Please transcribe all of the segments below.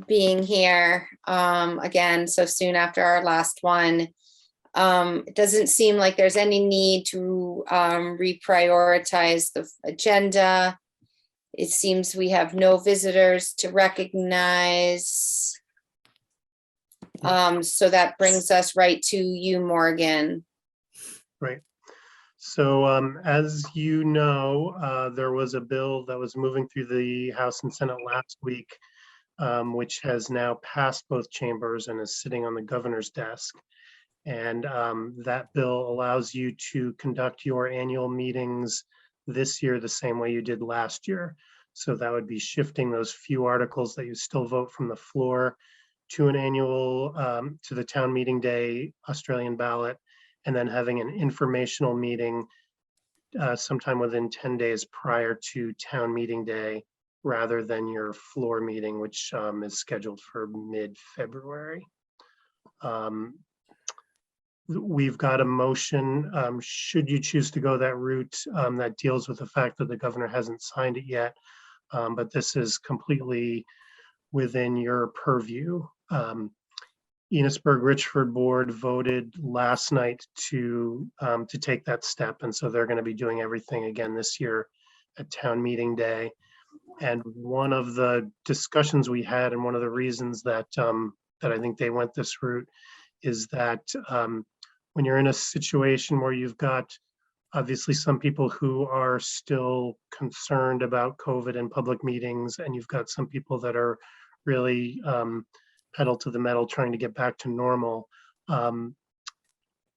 being here again so soon after our last one. It doesn't seem like there's any need to reprioritize the agenda. It seems we have no visitors to recognize. So that brings us right to you, Morgan. Right. So as you know, there was a bill that was moving through the House and Senate last week, which has now passed both chambers and is sitting on the governor's desk. And that bill allows you to conduct your annual meetings this year the same way you did last year. So that would be shifting those few articles that you still vote from the floor to an annual, to the town meeting day Australian ballot, and then having an informational meeting sometime within 10 days prior to town meeting day, rather than your floor meeting, which is scheduled for mid-February. We've got a motion, should you choose to go that route, that deals with the fact that the governor hasn't signed it yet, but this is completely within your purview. Enosburg-Richford Board voted last night to take that step, and so they're going to be doing everything again this year at town meeting day. And one of the discussions we had, and one of the reasons that that I think they went this route, is that when you're in a situation where you've got obviously some people who are still concerned about COVID and public meetings, and you've got some people that are really pedal to the metal trying to get back to normal,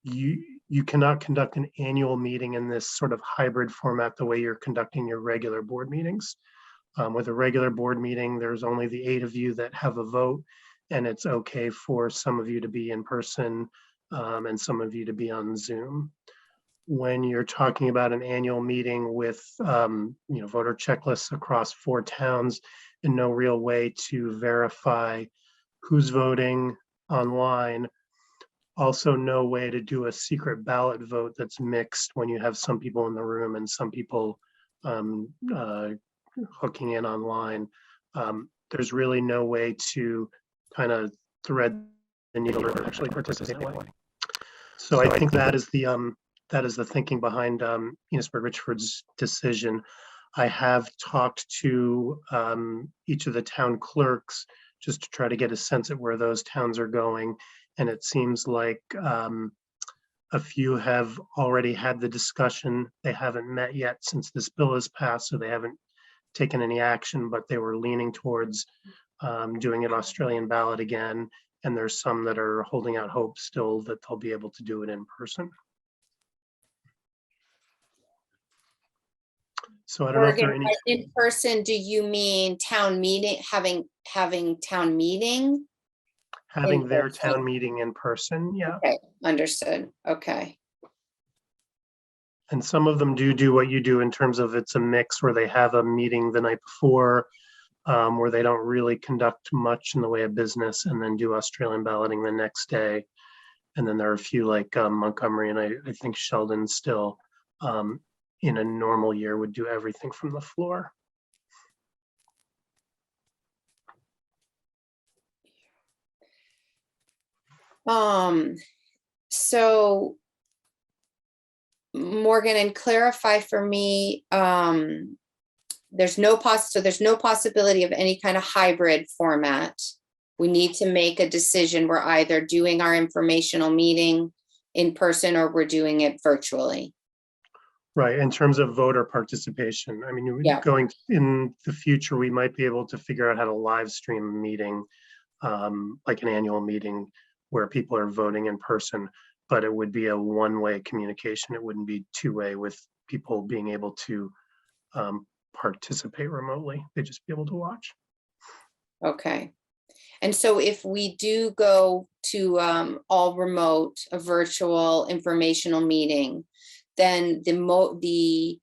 you cannot conduct an annual meeting in this sort of hybrid format the way you're conducting your regular board meetings. With a regular board meeting, there's only the 8 of you that have a vote, and it's okay for some of you to be in person and some of you to be on Zoom. When you're talking about an annual meeting with voter checklists across 4 towns and no real way to verify who's voting online, also no way to do a secret ballot vote that's mixed when you have some people in the room and some people hooking in online. There's really no way to kind of thread the needle or actually participate in one. So I think that is the thinking behind Enosburg-Richford's decision. I have talked to each of the town clerks just to try to get a sense of where those towns are going. And it seems like a few have already had the discussion. They haven't met yet since this bill has passed, so they haven't taken any action, but they were leaning towards doing an Australian ballot again. And there's some that are holding out hope still that they'll be able to do it in person. So I don't know if there are any. In person, do you mean town meeting, having town meeting? Having their town meeting in person, yeah. Okay, understood. Okay. And some of them do what you do in terms of it's a mix where they have a meeting the night before, where they don't really conduct much in the way of business, and then do Australian balloting the next day. And then there are a few like Montgomery and I think Sheldon still in a normal year would do everything from the floor. So Morgan, and clarify for me, there's no possibility of any kind of hybrid format. We need to make a decision. We're either doing our informational meeting in person or we're doing it virtually. Right, in terms of voter participation. I mean, Yeah. Going in the future, we might be able to figure out how to live stream a meeting, like an annual meeting where people are voting in person, but it would be a one-way communication. It wouldn't be two-way with people being able to participate remotely. They'd just be able to watch. Okay. And so if we do go to all remote, a virtual informational meeting, then the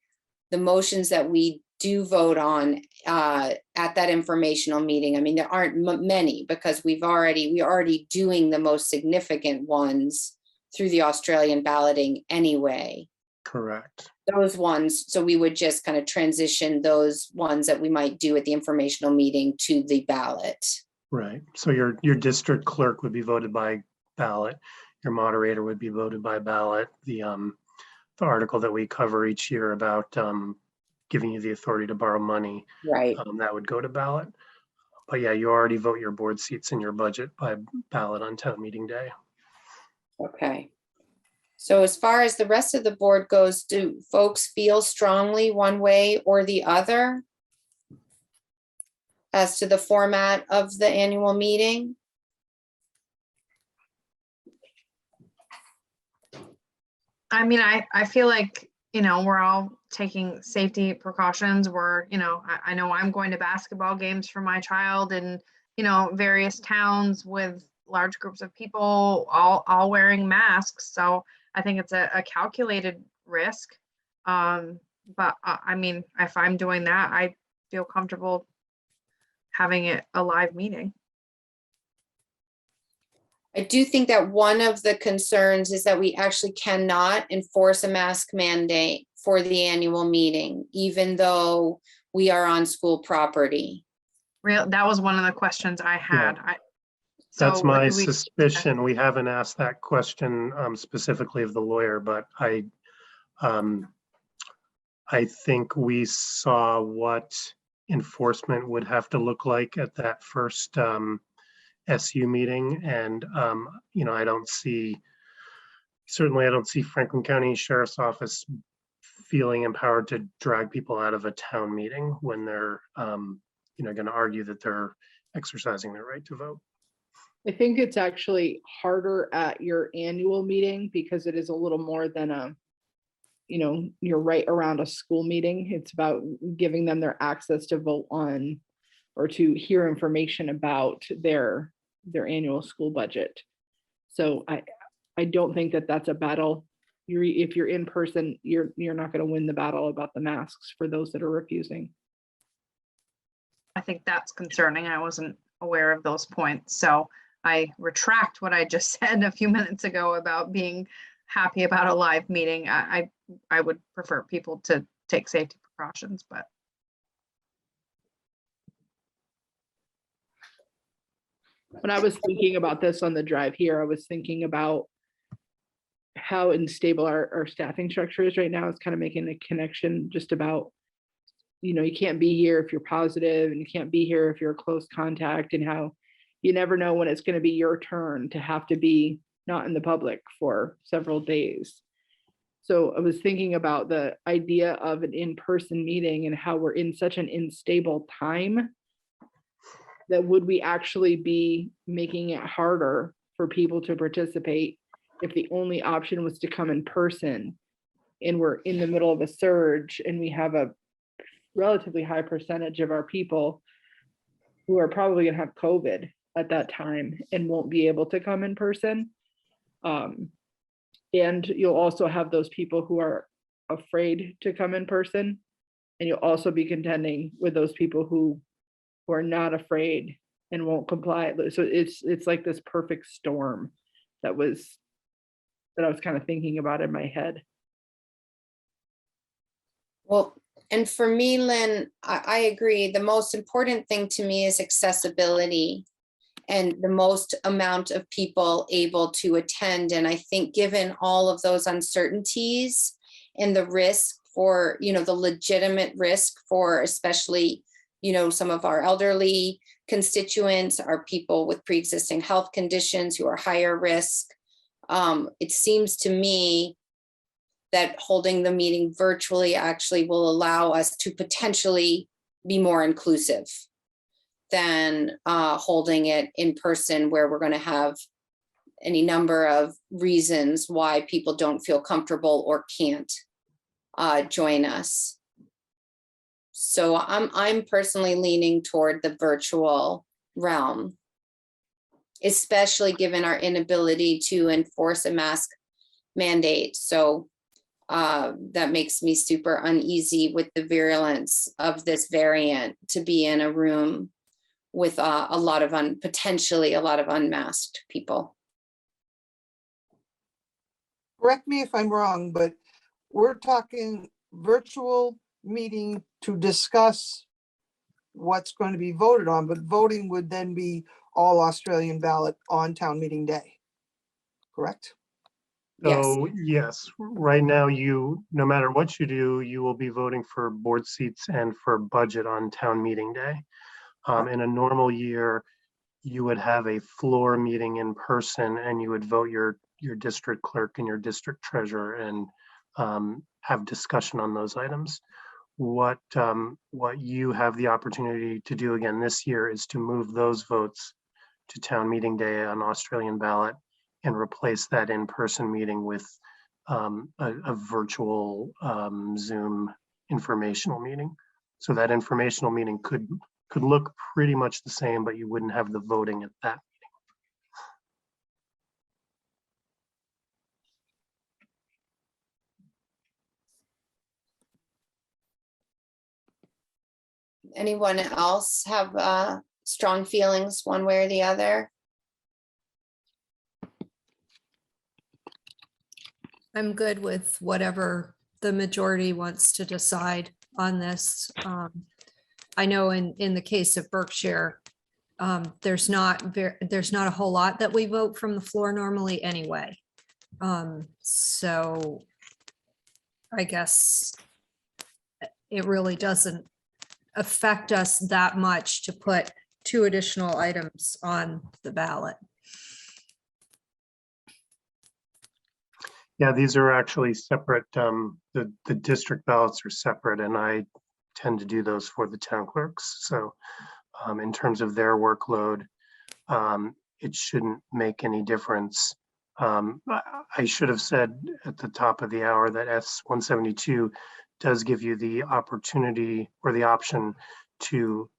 motions that we do vote on at that informational meeting, I mean, there aren't many because we're already doing the most significant ones through the Australian balloting anyway. Correct. Those ones, so we would just kind of transition those ones that we might do at the informational meeting to the ballot. Right. So your district clerk would be voted by ballot. Your moderator would be voted by ballot. The article that we cover each year about giving you the authority to borrow money, Right. that would go to ballot. But yeah, you already vote your board seats and your budget by ballot on town meeting day. Okay. So as far as the rest of the board goes, do folks feel strongly one way or the other as to the format of the annual meeting? I mean, I feel like, we're all taking safety precautions. I know I'm going to basketball games for my child in, various towns with large groups of people all wearing masks. So I think it's a calculated risk. But I mean, if I'm doing that, I feel comfortable having it a live meeting. I do think that one of the concerns is that we actually cannot enforce a mask mandate for the annual meeting, even though we are on school property. That was one of the questions I had. That's my do we- suspicion. We haven't asked that question specifically of the lawyer, but I think we saw what enforcement would have to look like at that first SU meeting. And, I don't see Franklin County Sheriff's Office feeling empowered to drag people out of a town meeting when they're, going to argue that they're exercising their right to vote. I think it's actually harder at your annual meeting because it is a little more than you're right around a school meeting. It's about giving them their access to vote on or to hear information about their annual school budget. So I don't think that that's a battle. If you're in person, you're not going to win the battle about the masks for those that are refusing. I think that's concerning. I wasn't aware of those points. So I retract what I just said a few minutes ago about being happy about a live meeting. I would prefer people to take safety precautions, but. When I was thinking about this on the drive here, I was thinking about how unstable our staffing structure is right now. It's kind of making a connection just about, you can't be here if you're positive and you can't be here if you're a close contact, and how you never know when it's going to be your turn to have to be not in the public for several days. So I was thinking about the idea of an in-person meeting and how we're in such an unstable time that would we actually be making it harder for people to participate if the only option was to come in person, and we're in the middle of a surge and we have a relatively high percentage of our people who are probably going to have COVID at that time and won't be able to come in person. And you'll also have those people who are afraid to come in person, and you'll also be contending with those people who are not afraid and won't comply. So it's like this perfect storm that I was kind of thinking about in my head. Well, and for me, Lynn, I agree. The most important thing to me is accessibility and the most amount of people able to attend. And I think given all of those uncertainties and the risk for, the legitimate risk for especially, some of our elderly constituents, our people with pre-existing health conditions who are higher risk, it seems to me that holding the meeting virtually actually will allow us to potentially be more inclusive than holding it in person, where we're going to have any number of reasons why people don't feel comfortable or can't join us. So I'm personally leaning toward the virtual realm, especially given our inability to enforce a mask mandate. So that makes me super uneasy with the virulence of this variant, to be in a room with a lot of potentially a lot of unmasked people. Correct me if I'm wrong, but we're talking virtual meeting to discuss what's going to be voted on, but voting would then be all Australian ballot on town meeting day. Correct? Yes, So yes, right now no matter what you do, you will be voting for board seats and for budget on town meeting day. In a normal year, you would have a floor meeting in person and you would vote your district clerk and your district treasurer and have discussion on those items. What you have the opportunity to do again this year is to move those votes to town meeting day on Australian ballot and replace that in-person meeting with a virtual Zoom informational meeting. So that informational meeting could look pretty much the same, but you wouldn't have the voting at that. anyone else have strong feelings one way or the other? I'm good with whatever the majority wants to decide on this. I know in the case of Berkshire, there's not a whole lot that we vote from the floor normally anyway. So I guess it really doesn't affect us that much to put 2 additional items on the ballot. Yeah, these are actually separate. The district ballots are separate, and I tend to do those for the town clerks. So in terms of their workload, it shouldn't make any difference. I should have said at the top of the hour that S-172 does give you the opportunity or the option to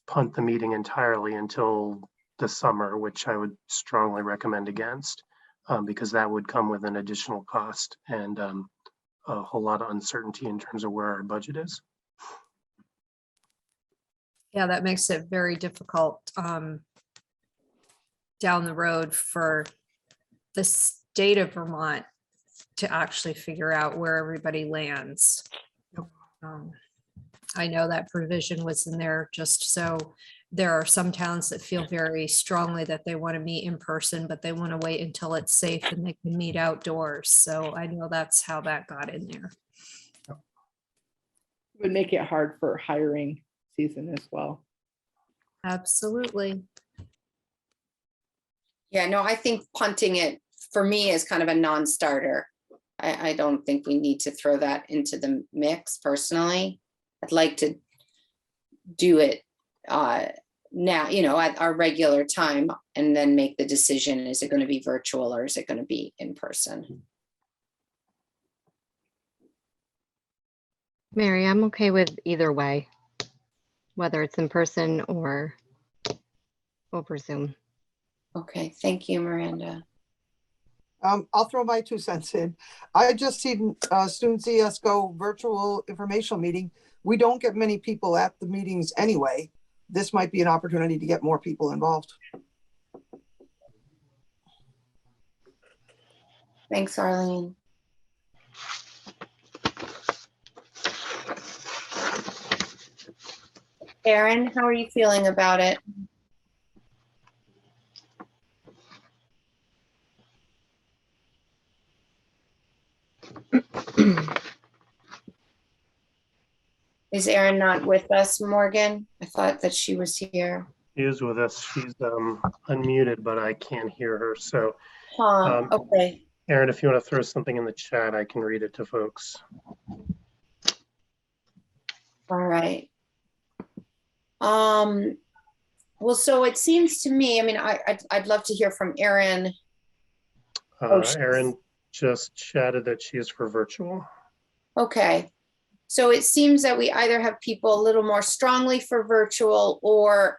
punt the meeting entirely until the summer, which I would strongly recommend against. Because that would come with an additional cost and a whole lot of uncertainty in terms of where our budget is. Yeah, that makes it very difficult down the road for the state of Vermont to actually figure out where everybody lands. I know that provision was in there just so there are some towns that feel very strongly that they want to meet in person, but they want to wait until it's safe and they can meet outdoors. So I know that's how that got in there. Would make it hard for hiring season as well. Absolutely. Yeah, no, I think punting it for me is kind of a non-starter. I don't think we need to throw that into the mix personally. I'd like to do it now, at our regular time and then make the decision, is it going to be virtual or is it going to be in person? Mary, I'm okay with either way, whether it's in person or over Zoom. Okay, thank you, Miranda. I'll throw my 2 cents in. I just seen students see us go virtual informational meeting. We don't get many people at the meetings anyway. This might be an opportunity to get more people involved. Thanks, Arlene. Erin, how are you feeling about it? Is Erin not with us, Morgan? I thought that she was here. She is with us. She's unmuted, but I can't hear her. So, Okay. Erin, if you want to throw something in the chat, I can read it to folks. All right. Well, so it seems to me, I mean, I'd love to hear from Erin. Erin just chatted that she is for virtual. Okay. So it seems that we either have people a little more strongly for virtual or,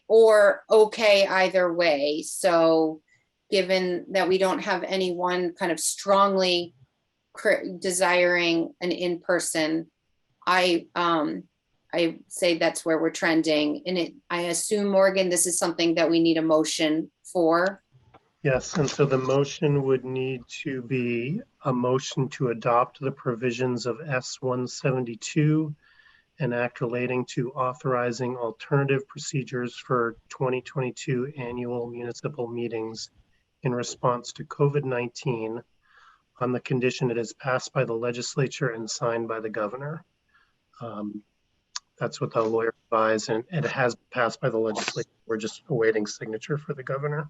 or okay either way. So given that we don't have anyone kind of strongly desiring an in-person, I say that's where we're trending. And I assume, Morgan, this is something that we need a motion for. Yes, and so the motion would need to be a motion to adopt the provisions of S-172 an act relating to authorizing alternative procedures for 2022 annual municipal meetings in response to COVID-19 on the condition it is passed by the legislature and signed by the governor. That's what the lawyer advised, and it has passed by the legislature. We're just awaiting signature for the governor.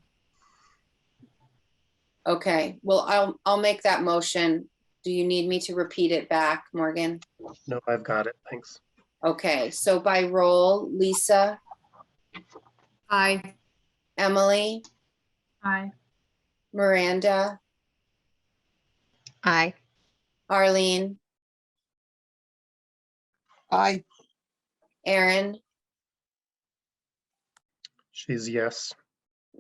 Okay, well, I'll make that motion. Do you need me to repeat it back, Morgan? No, I've got it. Thanks. Okay, so by roll, Lisa, Aye. Emily, Aye. Miranda, Aye. Arlene, Aye. Aaron, She's yes.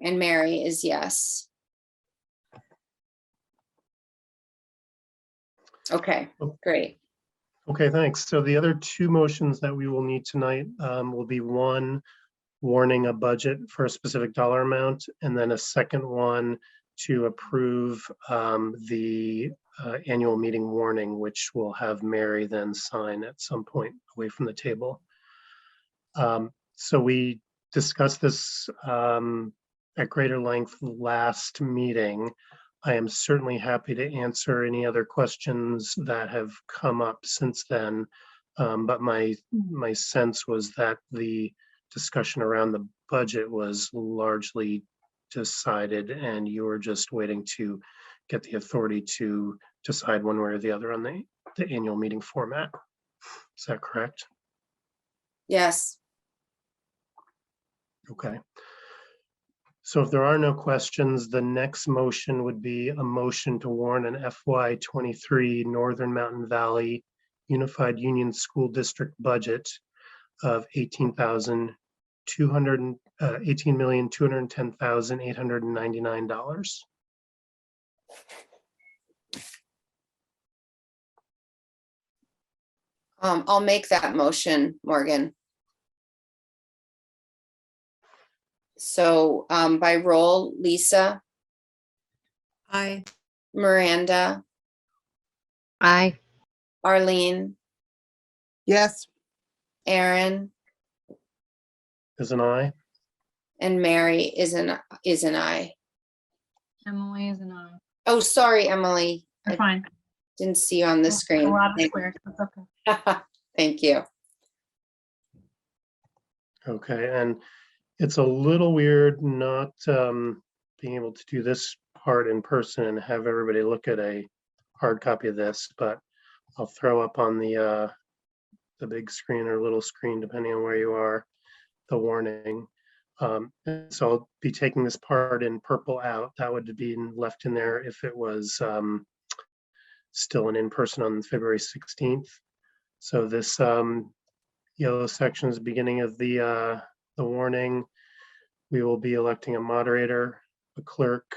and Mary is yes. Okay, great. Okay, thanks. So the other two motions that we will need tonight will be one, warning a budget for a specific dollar amount, and then a second one to approve the annual meeting warning, which will have Mary then sign at some point away from the table. So we discussed this at greater length last meeting. I am certainly happy to answer any other questions that have come up since then. But my sense was that the discussion around the budget was largely decided, and you were just waiting to get the authority to decide one way or the other on the annual meeting format. Is that correct? Yes, Okay. So if there are no questions, the next motion would be a motion to warn an FY23 Northern Mountain Valley Unified Union School District budget of $18,210,899. I'll make that motion, Morgan. So by roll, Lisa, Aye. Miranda, Aye. Arlene, Yes. Aaron, Is an aye? and Mary is an aye. Emily is an aye. Oh, sorry, Emily. You're I fine. didn't see you on the A screen. lot of squares, that's okay. Thank you. Okay, and it's a little weird not being able to do this part in person and have everybody look at a hard copy of this, but I'll throw up on the big screen or little screen, depending on where you are, the warning. So I'll be taking this part in purple out. That would be left in there if it was still an in-person on February 16th. So this yellow section is the beginning of the warning. We will be electing a moderator, a clerk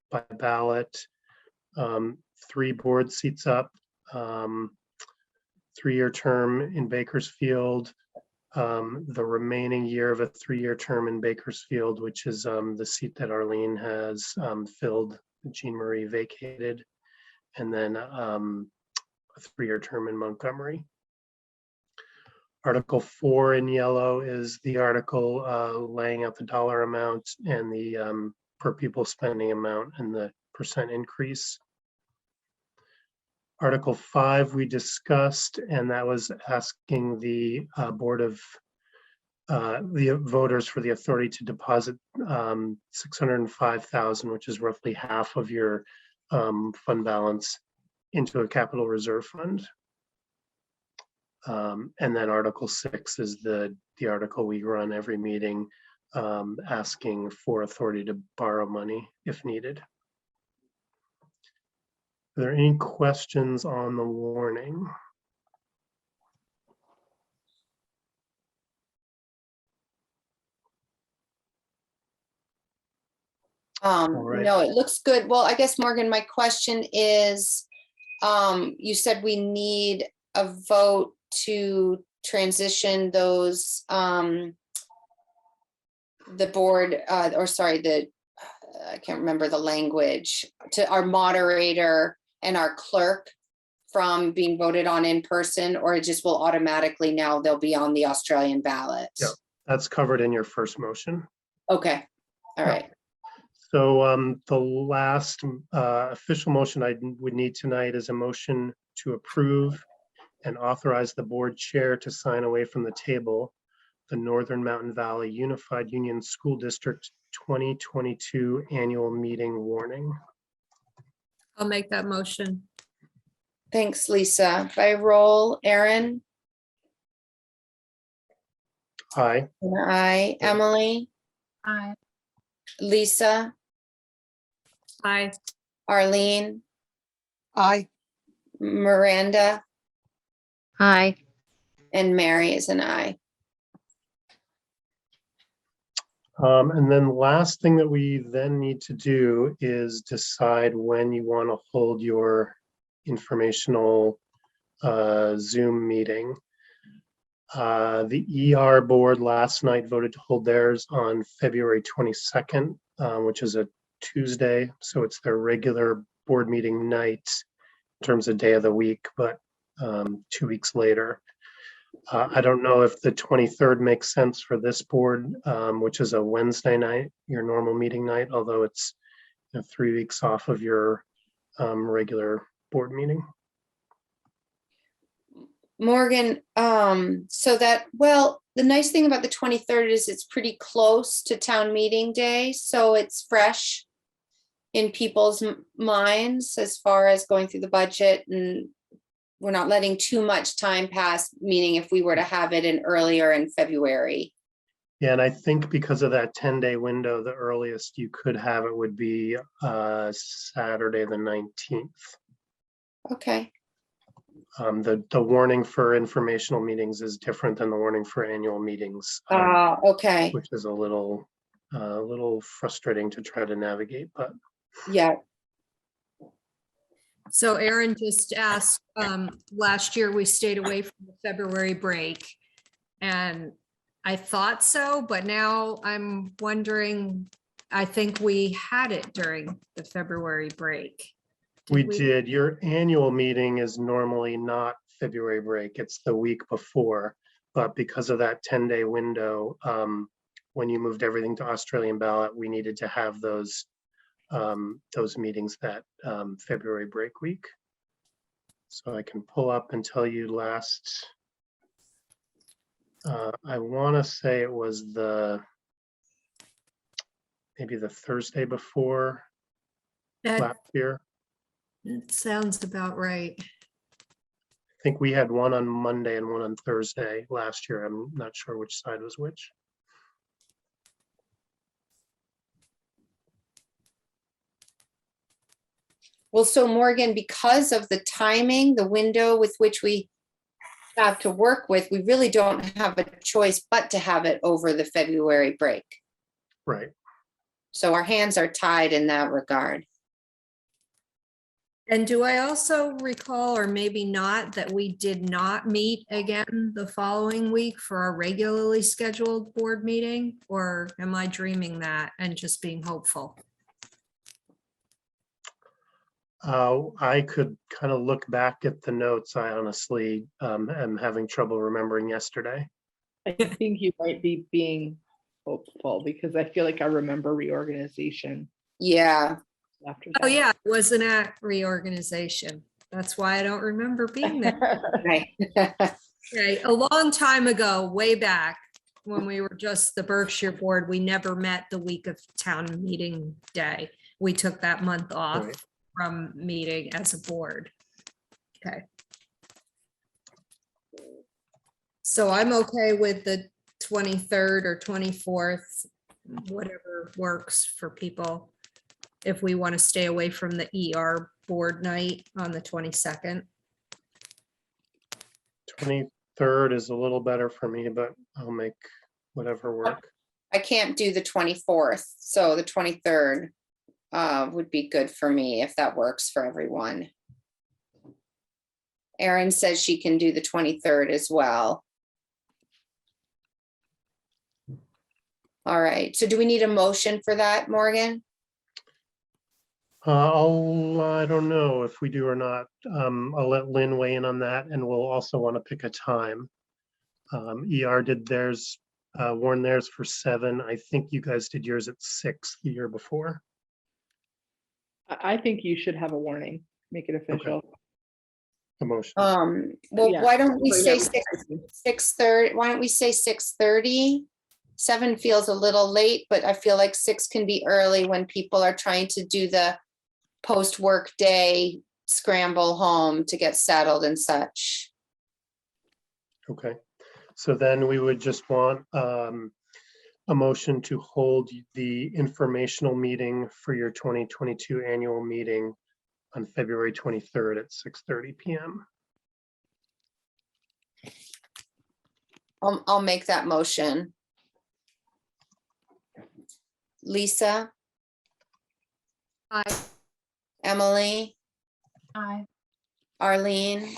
by ballot, 3 board seats up, 3-year term in Bakersfield, the remaining year of a 3-year term in Bakersfield, which is the seat that Arlene has filled, Jean Marie vacated, and then a 3-year term in Montgomery. Article 4 in yellow is the article laying out the dollar amount and the per pupil spending amount and the percent increase. Article 5 we discussed, and that was asking the board of the voters for the authority to deposit $605,000, which is roughly half of your fund balance, into a capital reserve fund. And then Article 6 is the article we run every meeting, asking for authority to borrow money if needed. Are there any questions on the warning? right. No, it looks good. Well, I guess, Morgan, my question is, you said we need a vote to transition those, the board, or sorry, I can't remember the language, to our moderator and our clerk from being voted on in person, or it just will automatically now they'll be on the Australian ballot? Yeah. That's covered in your first motion. Okay, all Yeah. right. So the last official motion I would need tonight is a motion to approve and authorize the board chair to sign away from the table the Northern Mountain Valley Unified Union School District 2022 annual meeting warning. I'll make that motion. Thanks, Lisa. By roll, Aaron, Aye. and I, Emily, Aye. Lisa, Aye. Arlene, Aye. Miranda, Aye. and Mary is an I. And then last thing that we then need to do is decide when you want to hold your informational Zoom meeting. The ER board last night voted to hold theirs on February 22nd, which is a Tuesday. So it's their regular board meeting night in terms of day of the week, but 2 weeks later. I don't know if the 23rd makes sense for this board, which is a Wednesday night, your normal meeting night, although it's 3 weeks off of your regular board meeting. Morgan, so that, well, the nice thing about the 23rd is it's pretty close to town meeting day, so it's fresh in people's minds as far as going through the budget, and we're not letting too much time pass, meaning if we were to have it in earlier in February. Yeah, and I think because of that 10-day window, the earliest you could have it would be Saturday, the 19th. Okay, The warning for informational meetings is different than the warning for annual meetings, okay, which is a little frustrating to try to navigate, but yeah. So Aaron just asked, last year we stayed away from the February break. And I thought so, but now I'm wondering, I think we had it during the February break. we did. Your annual meeting is normally not February break, it's the week before. But because of that 10-day window, when you moved everything to Australian ballot, we needed to have those meetings that February break week. So I can pull up and tell you last, I want to say it was maybe the Thursday before That last year. sounds about right. I think we had one on Monday and one on Thursday last year. I'm not sure which side was which. Well, so Morgan, because of the timing, the window with which we have to work with, we really don't have a choice but to have it over the February break. Right. So our hands are tied in that regard. And do I also recall, or maybe not, that we did not meet again the following week for our regularly scheduled board meeting? Or am I dreaming that and just being hopeful? I could kind of look back at the notes. I honestly am having trouble remembering yesterday. I think you might be being hopeful because I feel like I remember reorganization Yeah, after Oh, that. yeah, it wasn't at reorganization. That's why I don't remember being there. right. Okay, a long time ago, way back, when we were just the Berkshire Board, we never met the week of town meeting day. We took that month off Right. from meeting as a board. Okay. So I'm okay with the 23rd or 24th, whatever works for people. If we want to stay away from the ER board night on the 22nd. 23rd is a little better for me, but I'll make whatever work. I can't do the 24th, so the 23rd would be good for me if that works for everyone. Erin says she can do the 23rd as well. All right, so do we need a motion for that, Morgan? I don't know if we do or not. I'll let Lynn weigh in on that, and we'll also want to pick a time. ER did theirs, warn theirs for 7. I think you guys did yours at 6 the year before. I think you should have a warning, make it official. Emotion. Well, Yeah. why don't we So, say yeah, 6:30? Why don't we say 6:30? 7 feels a little late, but I feel like 6 can be early when people are trying to do the post-work day scramble home to get settled and such. Okay, so then we would just want a motion to hold the informational meeting for your 2022 annual meeting on February 23rd at 6:30 PM. I'll make that motion. Lisa, Aye. Emily, Aye. Arlene,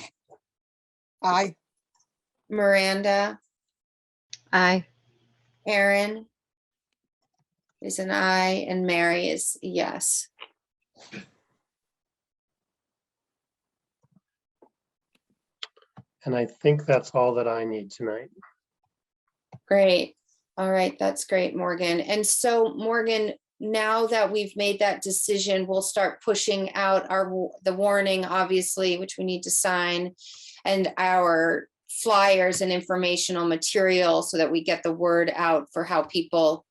Aye. Miranda, Aye. Erin is an aye, and Mary is a yes. And I think that's all that I need tonight. Great. All right, that's great, Morgan. And so Morgan, now that we've made that decision, we'll start pushing out the warning, obviously, which we need to sign, and our flyers and informational material so that we get the word out for how people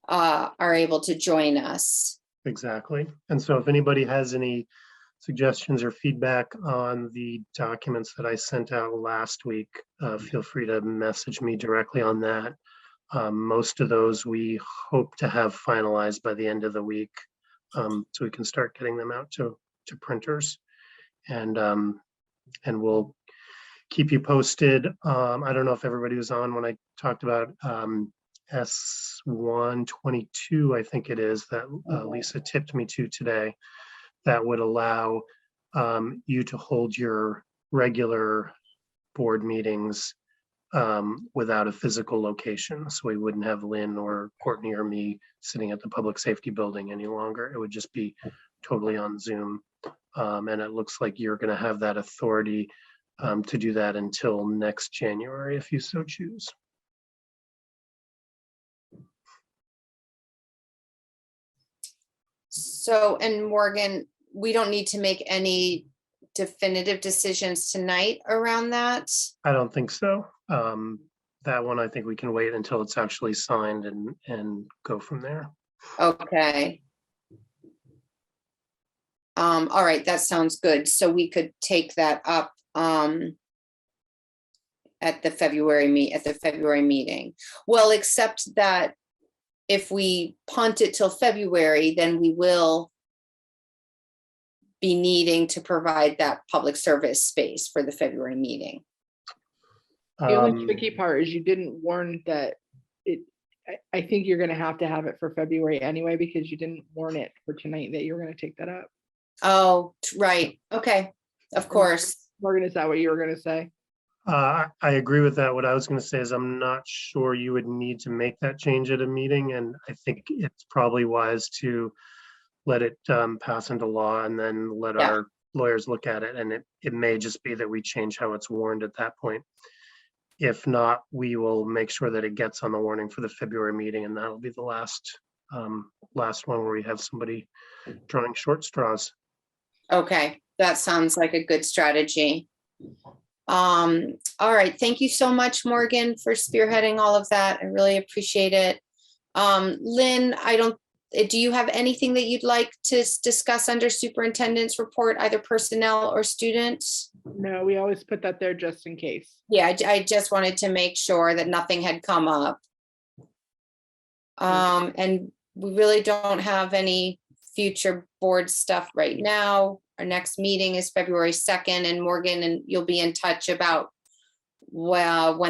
are able to join us. Exactly. And so if anybody has any suggestions or feedback on the documents that I sent out last week, feel free to message me directly on that. Most of those we hope to have finalized by the end of the week, so we can start getting them out to printers, and we'll keep you posted. I don't know if everybody was on when I talked about S122, I think it is, that Lisa tipped me to today, that would allow you to hold your regular board meetings without a physical location. So we wouldn't have Lynn or Courtney or me sitting at the public safety building any longer. It would just be totally on Zoom. And it looks like you're going to have that authority to do that until next January, if you so choose. So, and Morgan, we don't need to make any definitive decisions tonight around that? I don't think so. That one, I think we can wait until it's actually signed and go from there. Okay. All right, that sounds good. So we could take that up at the February meeting. Well, except that if we punt it till February, then we will be needing to provide that public service space for the February meeting. The only tricky part is you didn't warn that I think you're gonna have to have it for February anyway, because you didn't warn it for tonight that you were gonna take that up. Oh, right. Okay, of course. Morgan, is that what you were gonna say? I agree with that. What I was going to say is I'm not sure you would need to make that change at a meeting, and I think it's probably wise to let it pass into law and then let Yeah. our lawyers look at it. And it may just be that we change how it's warned at that point. If not, we will make sure that it gets on the warning for the February meeting, and that'll be the last one where we have somebody drawing short straws. Okay, that sounds like a good strategy. All right, thank you so much, Morgan, for spearheading all of that. I really appreciate it. Lynn, do you have anything that you'd like to discuss under superintendent's report, either personnel or students? No, we always put that there just in case. Yeah, I just wanted to make sure that nothing had come up. And we really don't have any future board stuff right now. Our next meeting is February 2nd, and Morgan, and you'll be in touch about, well,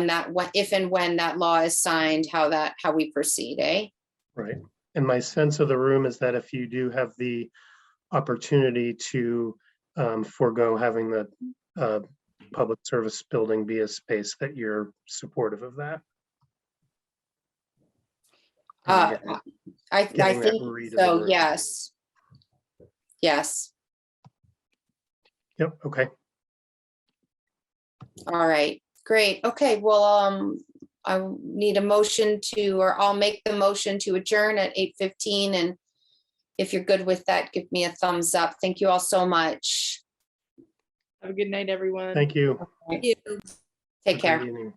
if and when that law is signed, how we proceed, eh? Right. And my sense of the room is that if you do have the opportunity to forego having the public service building be a space, that you're supportive of that. I Getting that think so, redeveloped. yes. Yes. Yep, okay. All right, great. Okay, well, I need a motion to, or I'll make the motion to adjourn at 8:15. And if you're good with that, give me a thumbs up. Thank you all so much. Have a good night, everyone. Thank you. Take Have a care. great evening.